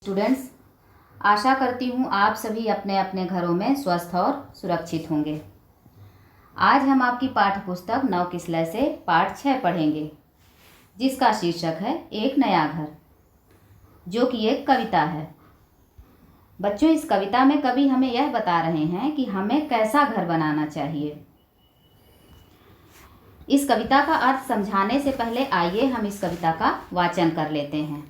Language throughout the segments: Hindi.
स्टूडेंट्स, आशा करती हूँ आप सभी अपने अपने घरों में स्वस्थ और सुरक्षित होंगे। आज हम आपकी पाठ्य पुस्तक 9 किसलय से पाठ 6 पढ़ेंगे, जिसका शीर्षक है एक नया घर, जो कि एक कविता है। बच्चों, इस कविता में कवि हमें यह बता रहे हैं कि हमें कैसा घर बनाना चाहिए। इस कविता का अर्थ समझाने से पहले आइए हम इस कविता का वाचन कर लेते हैं।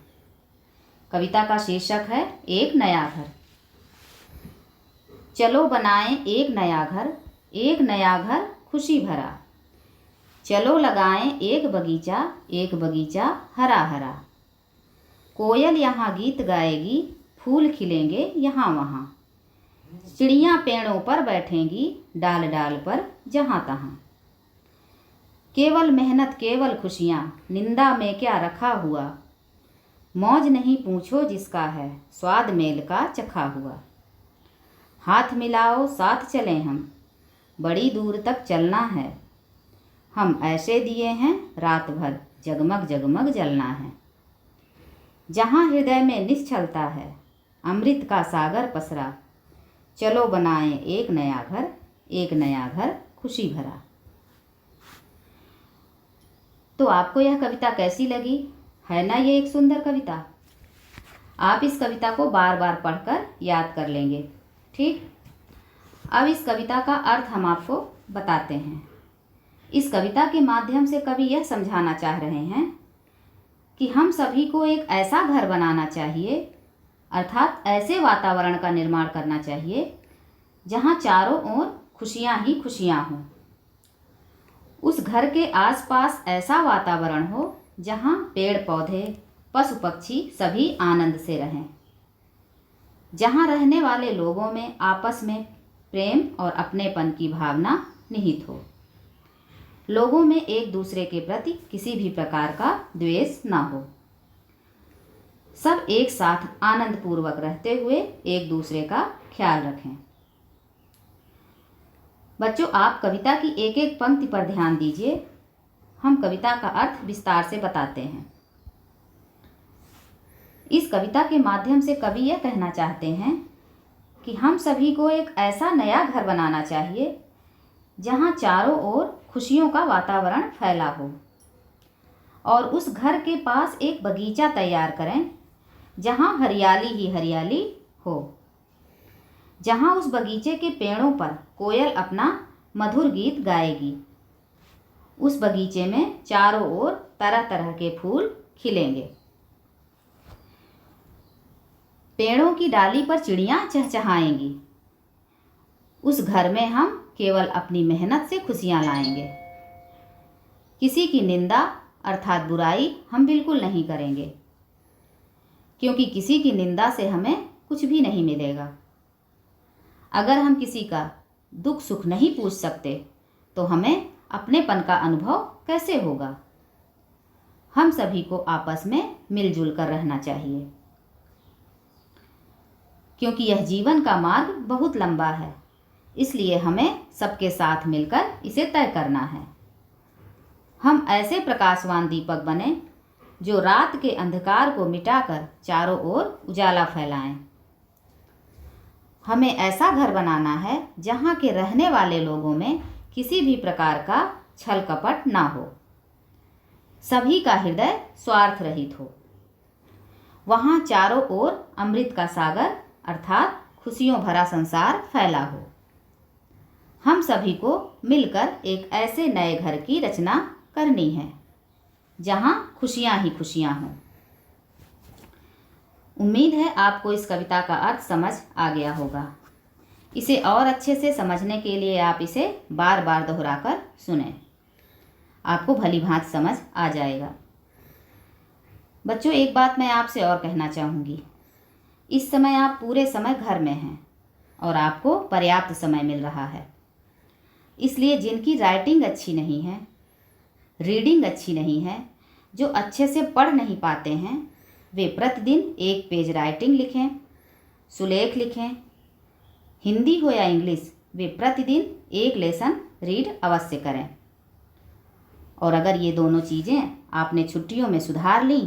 कविता का शीर्षक है एक नया घर। चलो बनाएं एक नया घर खुशी भरा। चलो लगाएं एक बगीचा हरा हरा। कोयल यहाँ गीत गाएगी, फूल खिलेंगे यहाँ वहाँ। चिड़ियाँ पेड़ों पर बैठेंगी, डाल डाल पर जहाँ तहाँ। केवल मेहनत केवल खुशियाँ, निंदा में क्या रखा हुआ। मौज नहीं पूछो जिसका है, स्वाद मेल का चखा हुआ। हाथ मिलाओ साथ चलें हम, बड़ी दूर तक चलना है। हम ऐसे दिए हैं रात भर, जगमग जगमग जलना है। जहाँ हृदय में निश्चलता है, अमृत का सागर पसरा। चलो बनाएं एक नया घर खुशी भरा। तो आपको यह कविता कैसी लगी? है ना ये एक सुंदर कविता। आप इस कविता को बार बार पढ़कर याद कर लेंगे। ठीक, अब इस कविता का अर्थ हम आपको बताते हैं। इस कविता के माध्यम से कवि यह समझाना चाह रहे हैं कि हम सभी को एक ऐसा घर बनाना चाहिए, अर्थात ऐसे वातावरण का निर्माण करना चाहिए जहाँ चारों ओर खुशियाँ ही खुशियाँ हों। उस घर के आसपास ऐसा वातावरण हो जहाँ पेड़ पौधे पशु पक्षी सभी आनंद से रहें। जहाँ रहने वाले लोगों में आपस में प्रेम और अपनेपन की भावना निहित हो। लोगों में एक दूसरे के प्रति किसी भी प्रकार का द्वेष न हो। सब एक साथ आनंद पूर्वक रहते हुए एक दूसरे का ख्याल रखें। बच्चों, आप कविता की एक एक पंक्ति पर ध्यान दीजिए। हम कविता का अर्थ विस्तार से बताते हैं। इस कविता के माध्यम से कवि यह कहना चाहते हैं कि हम सभी को एक ऐसा नया घर बनाना चाहिए जहां चारों ओर खुशियों का वातावरण फैला हो, और उस घर के पास एक बगीचा तैयार करें जहां हरियाली ही हरियाली हो। जहां उस बगीचे के पेड़ों पर कोयल अपना मधुर गीत गाएगी। उस बगीचे में चारों ओर तरह तरह के फूल खिलेंगे। पेड़ों की डाली पर चिड़ियाँ चहचहाएंगी। उस घर में हम केवल अपनी मेहनत से खुशियाँ लाएंगे। किसी की निंदा अर्थात बुराई हम बिल्कुल नहीं करेंगे, क्योंकि किसी की निंदा से हमें कुछ भी नहीं मिलेगा। अगर हम किसी का दुख सुख नहीं पूछ सकते तो हमें अपनेपन का अनुभव कैसे होगा। हम सभी को आपस में मिलजुल कर रहना चाहिए, क्योंकि यह जीवन का मार्ग बहुत लंबा है। इसलिए हमें सबके साथ मिलकर इसे तय करना है। हम ऐसे प्रकाशवान दीपक बने जो रात के अंधकार को मिटाकर चारों ओर उजाला फैलाएं। हमें ऐसा घर बनाना है जहाँ के रहने वाले लोगों में किसी भी प्रकार का छल कपट ना हो। सभी का हृदय स्वार्थ रहित हो। वहाँ चारों ओर अमृत का सागर अर्थात खुशियों भरा संसार फैला हो। हम सभी को मिलकर एक ऐसे नए घर की रचना करनी है जहाँ खुशियाँ ही खुशियाँ हों। उम्मीद है आपको इस कविता का अर्थ समझ आ गया होगा। इसे और अच्छे से समझने के लिए आप इसे बार बार दोहराकर सुनें। आपको भली भांति समझ आ जाएगा। बच्चों, एक बात मैं आपसे और कहना चाहूँगी। इस समय आप पूरे समय घर में हैं और आपको पर्याप्त समय मिल रहा है। इसलिए जिनकी राइटिंग अच्छी नहीं है, रीडिंग अच्छी नहीं है, जो अच्छे से पढ़ नहीं पाते हैं, वे प्रतिदिन 1 पेज राइटिंग लिखें, सुलेख लिखें। हिंदी हो या इंग्लिश, वे प्रतिदिन 1 लेसन रीड अवश्य करें। और अगर ये दोनों चीज़ें आपने छुट्टियों में सुधार लीं,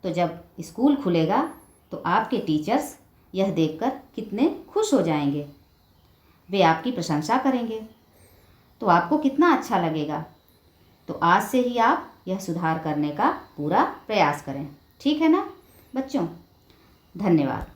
तो जब स्कूल खुलेगा तो आपके टीचर्स यह देखकर कितने खुश हो जाएंगे, वे आपकी प्रशंसा करेंगे, तो आपको कितना अच्छा लगेगा। तो आज से ही आप यह सुधार करने का पूरा प्रयास करें। ठीक है ना बच्चों? धन्यवाद।